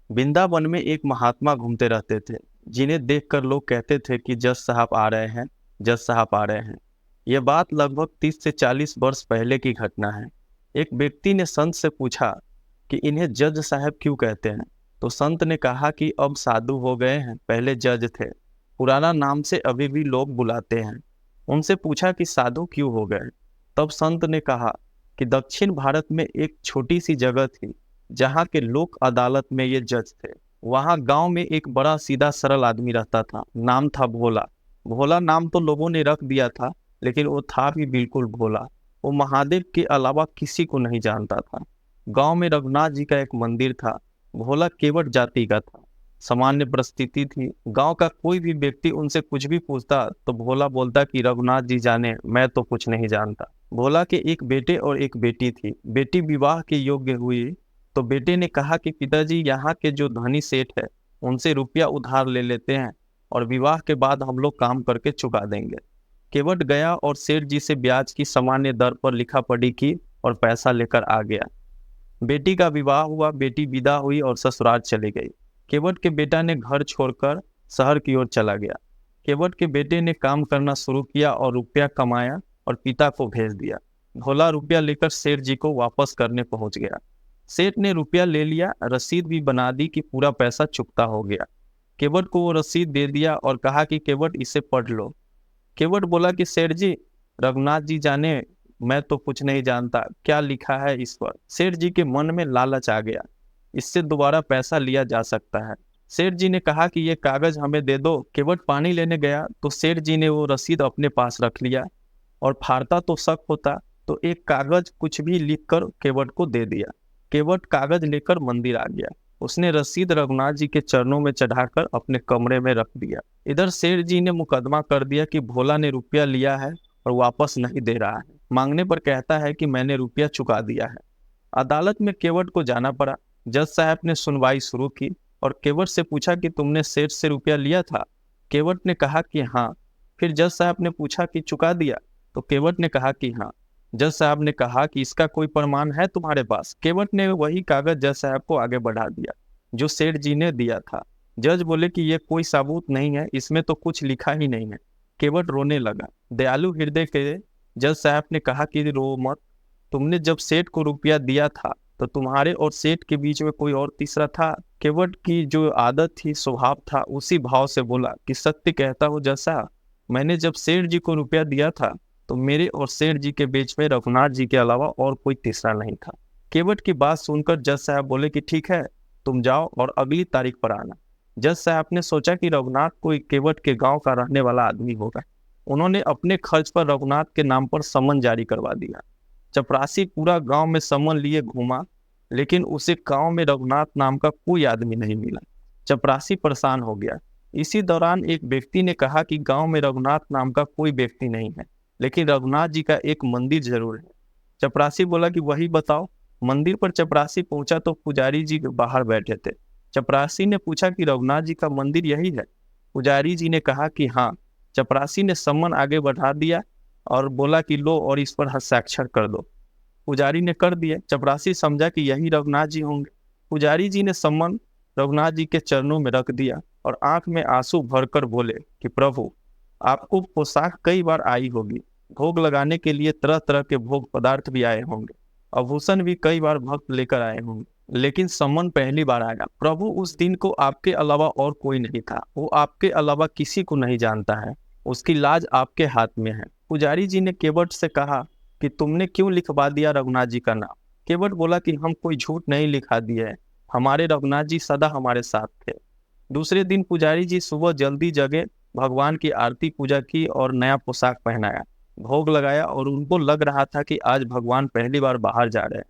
वृंदावन में एक महात्मा घूमते रहते थे, जिन्हें देखकर लोग कहते थे कि जज साहब आ रहे हैं, जज साहब आ रहे हैं। यह बात लगभग 30 से 40 वर्ष पहले की घटना है। एक व्यक्ति ने संत से पूछा कि इन्हें जज साहब क्यों कहते हैं। तो संत ने कहा कि अब साधु हो गए हैं, पहले जज थे, पुराना नाम से अभी भी लोग बुलाते हैं। उनसे पूछा कि साधु क्यों हो गए। तब संत ने कहा कि दक्षिण भारत में एक छोटी सी जगह थी, जहाँ के लोक अदालत में ये जज थे। वहाँ गांव में एक बड़ा सीधा सरल आदमी रहता था, नाम था भोला। भोला नाम तो लोगों ने रख दिया था, लेकिन वो था भी बिल्कुल भोला। वो महादेव के अलावा किसी को नहीं जानता था। गांव में रघुनाथ जी का एक मंदिर था। भोला केवट जाति का था, सामान्य परिस्थिति थी। गांव का कोई भी व्यक्ति उनसे कुछ भी पूछता तो भोला बोलता कि रघुनाथ जी जाने, मैं तो कुछ नहीं जानता। भोला के एक बेटे और एक बेटी थी। बेटी विवाह के योग्य हुई तो बेटे ने कहा कि पिताजी, यहाँ के जो धनी सेठ है उनसे रुपया उधार ले लेते हैं और विवाह के बाद हम लोग काम करके चुका देंगे। केवट गया और सेठ जी से ब्याज की सामान्य दर पर लिखा पढ़ी की और पैसा लेकर आ गया। बेटी का विवाह हुआ, बेटी विदा हुई और ससुराल चली गई। केवट के बेटा ने घर छोड़कर शहर की ओर चला गया। केवट के बेटे ने काम करना शुरू किया और रुपया कमाया और पिता को भेज दिया। भोला रुपया लेकर सेठ जी को वापस करने पहुंच गया। सेठ ने रुपया ले लिया, रसीद भी बना दी कि पूरा पैसा चुकता हो गया। केवट को वो रसीद दे दिया और कहा कि केवट इसे पढ़ लो। केवट बोला कि सेठ जी, रघुनाथ जी जाने, मैं तो कुछ नहीं जानता, क्या लिखा है इस पर। सेठ जी के मन में लालच आ गया, इससे दोबारा पैसा लिया जा सकता है। सेठ जी ने कहा कि ये कागज हमें दे दो। केवट पानी लेने गया तो सेठ जी ने वो रसीद अपने पास रख लिया और फाड़ता तो शक होता, तो एक कागज कुछ भी लिखकर केवट को दे दिया। केवट कागज लेकर मंदिर आ गया। उसने रसीद रघुनाथ जी के चरणों में चढ़ाकर अपने कमरे में रख दिया। इधर सेठ जी ने मुकदमा कर दिया कि भोला ने रुपया लिया है और वापस नहीं दे रहा है। मांगने पर कहता है कि मैंने रुपया चुका दिया है। अदालत में केवट को जाना पड़ा। जज साहब ने सुनवाई शुरू की और केवट से पूछा कि तुमने सेठ से रुपया लिया था। केवट ने कहा कि हाँ। फिर जज साहब ने पूछा कि चुका दिया, तो केवट ने कहा कि हाँ। जज साहब ने कहा कि इसका कोई प्रमाण है तुम्हारे पास। केवट ने वही कागज जज साहब को आगे बढ़ा दिया जो सेठ जी ने दिया था। जज बोले कि ये कोई सबूत नहीं है, इसमें तो कुछ लिखा ही नहीं है। केवट रोने लगा। दयालु हृदय के जज साहब ने कहा कि रो मत, तुमने जब सेठ को रुपया दिया था तो तुम्हारे और सेठ के बीच में कोई और तीसरा था। केवट की जो आदत थी, स्वभाव था, उसी भाव से बोला कि सत्य कहता हूँ जज साहब, मैंने जब सेठ जी को रुपया दिया था तो मेरे और सेठ जी के बीच में रघुनाथ जी के अलावा और कोई तीसरा नहीं था। केवट की बात सुनकर जज साहब बोले कि ठीक है, तुम जाओ और अगली तारीख पर आना। जज साहब ने सोचा कि रघुनाथ कोई केवट के गांव का रहने वाला आदमी होगा। उन्होंने अपने खर्च पर रघुनाथ के नाम पर समन जारी करवा दिया। चपरासी पूरा गांव में समन लिए घूमा, लेकिन उसे गांव में रघुनाथ नाम का कोई आदमी नहीं मिला। चपरासी परेशान हो गया। इसी दौरान एक व्यक्ति ने कहा कि गांव में रघुनाथ नाम का कोई व्यक्ति नहीं है, लेकिन रघुनाथ जी का एक मंदिर जरूर है। चपरासी बोला कि वही बताओ। मंदिर पर चपरासी पहुंचा तो पुजारी जी बाहर बैठे थे। चपरासी ने पूछा कि रघुनाथ जी का मंदिर यही है। पुजारी जी ने कहा कि हाँ। चपरासी ने सम्मन आगे बढ़ा दिया और बोला कि लो और इस पर हस्ताक्षर कर दो। पुजारी ने कर दिया। चपरासी समझा कि यही रघुनाथ जी होंगे। पुजारी जी ने सम्मन रघुनाथ जी के चरणों में रख दिया और आंख में आंसू भरकर बोले कि प्रभु, आपको पोशाक कई बार आई होगी, भोग लगाने के लिए तरह तरह के भोग पदार्थ भी आए होंगे, आभूषण भी कई बार भक्त लेकर आए होंगे, लेकिन सम्मन पहली बार आया। प्रभु, उस दिन को आपके अलावा और कोई नहीं था। वो आपके अलावा किसी को नहीं जानता है। उसकी लाज आपके हाथ में है। पुजारी जी ने केवट से कहा कि तुमने क्यों लिखवा दिया रघुनाथ जी का नाम। केवट बोला कि हम कोई झूठ नहीं लिखा दिए है, हमारे रघुनाथ जी सदा हमारे साथ थे। दूसरे दिन पुजारी जी सुबह जल्दी जगे, भगवान की आरती पूजा की और नया पोशाक पहनाया, भोग लगाया और उनको लग रहा था कि आज भगवान पहली बार बाहर जा रहे हैं।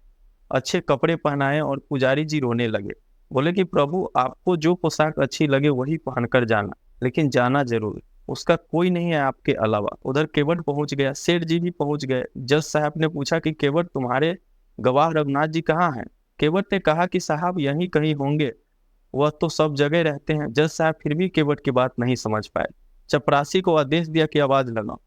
अच्छे कपड़े पहनाए और पुजारी जी रोने लगे। बोले कि प्रभु, आपको जो पोशाक अच्छी लगे वही पहनकर जाना, लेकिन जाना जरूर, उसका कोई नहीं है आपके अलावा। उधर केवट पहुंच गया। सेठ जी भी पहुंच गए। जज साहब ने पूछा कि केवट, तुम्हारे गवाह रघुनाथ जी कहाँ हैं। केवट ने कहा कि साहब यहीं कहीं होंगे, वह तो सब जगह रहते हैं। जज साहब फिर भी केवट की बात नहीं समझ पाए। चपरासी को आदेश दिया कि आवाज लगाओ।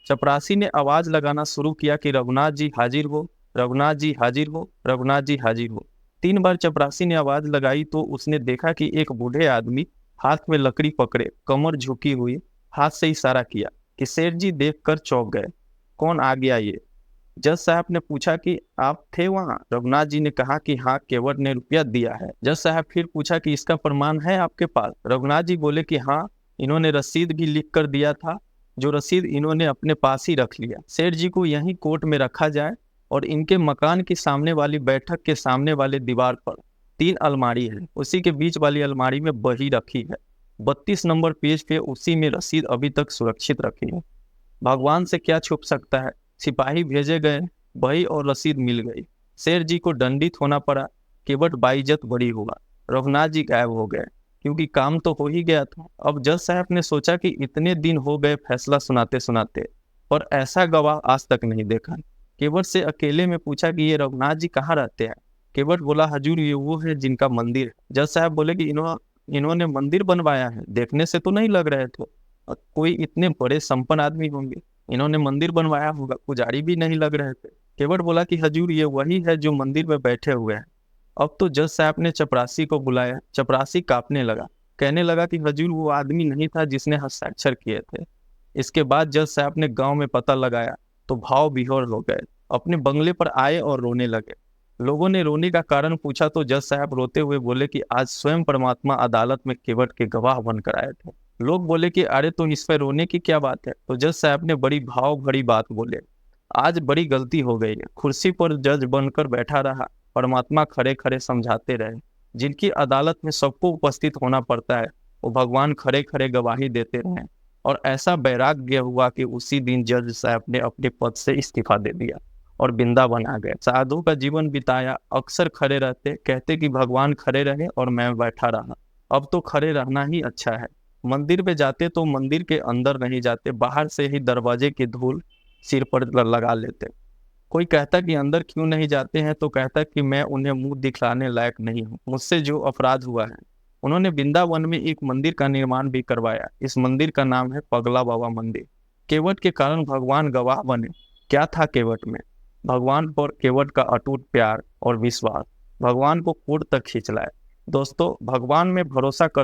चपरासी ने आवाज लगाना शुरू किया कि रघुनाथ जी हाजिर हो, रघुनाथ जी हाजिर हो, रघुनाथ जी हाजिर हो। 3 बार चपरासी ने आवाज लगाई तो उसने देखा कि एक बूढ़े आदमी हाथ में लकड़ी पकड़े, कमर झुकी हुई, हाथ से इशारा किया कि सेठ जी देखकर चौंक गए। कौन आ गया ये? जज साहब ने पूछा कि आप थे वहां? रघुनाथ जी ने कहा कि हाँ, केवट ने रुपया दिया है। जज साहब फिर पूछा कि इसका प्रमाण है आपके पास? रघुनाथ जी बोले कि हाँ, इन्होंने रसीद भी लिख कर दिया था, जो रसीद इन्होंने अपने पास ही रख लिया। सेठ जी को यहीं कोर्ट में रखा जाए और इनके मकान के सामने वाली बैठक के सामने वाले दीवार पर 3 अलमारी है, उसी के बीच वाली अलमारी में बही रखी है। 32 नंबर पेज पे उसी में रसीद अभी तक सुरक्षित रखी है। भगवान से क्या छुप सकता है? सिपाही भेजे गए, बही और रसीद मिल गई। शेर जी को दंडित होना पड़ा, केवट बाइज्जत बरी हुआ। रघुनाथ जी गायब हो गए, क्योंकि काम तो हो ही गया था। अब जज साहब ने सोचा कि इतने दिन हो गए फैसला सुनाते सुनाते, पर ऐसा गवाह आज तक नहीं देखा। केवट से अकेले में पूछा कि ये रघुनाथ जी कहाँ रहते हैं? केवट बोला, हजूर ये वो है जिनका मंदिर है। जज साहब बोले कि इन्होंने मंदिर बनवाया है? देखने से तो नहीं लग रहे थे, कोई इतने बड़े संपन्न आदमी होंगे, इन्होंने मंदिर बनवाया होगा, पुजारी भी नहीं लग रहे थे। केवट बोला कि हजूर ये वही है जो मंदिर में बैठे हुए हैं। अब तो जज साहब ने चपरासी को बुलाया। चपरासी कांपने लगा, कहने लगा कि हजूर वो आदमी नहीं था जिसने हस्ताक्षर किए थे। इसके बाद जज साहब ने गांव में पता लगाया तो भाव विभोर हो गए, अपने बंगले पर आए और रोने लगे। लोगों ने रोने का कारण पूछा तो जज साहब रोते हुए बोले कि आज स्वयं परमात्मा अदालत में केवट के गवाह बनकर आए थे। लोग बोले कि अरे तो इस पर रोने की क्या बात है? तो जज साहब ने बड़ी भाव भरी बात बोले, आज बड़ी गलती हो गई है। कुर्सी पर जज बनकर बैठा रहा, परमात्मा खड़े खड़े समझाते रहे। जिनकी अदालत में सबको उपस्थित होना पड़ता है, वो भगवान खड़े खड़े गवाही देते रहे। और ऐसा वैराग्य हुआ कि उसी दिन जज साहब ने अपने पद से इस्तीफा दे दिया और वृंदावन आ गए। साधु का जीवन बिताया, अक्सर खड़े रहते, कहते कि भगवान खड़े रहे और मैं बैठा रहा। अब तो खड़े रहना ही अच्छा है। मंदिर पे जाते तो मंदिर के अंदर नहीं जाते, बाहर से ही दरवाजे की धूल सिर पर लगा लेते। कोई कहता कि अंदर क्यों नहीं जाते हैं, तो कहता कि मैं उन्हें मुंह दिखलाने लायक नहीं हूँ, मुझसे जो अपराध हुआ है। उन्होंने वृंदावन में एक मंदिर का निर्माण भी करवाया। इस मंदिर का नाम है पगला बाबा मंदिर। केवट के कारण भगवान गवाह बने। क्या था केवट में? भगवान पर केवट का अटूट प्यार और विश्वास भगवान को कोर्ट तक खींच लाए। दोस्तों, भगवान में भरोसा कर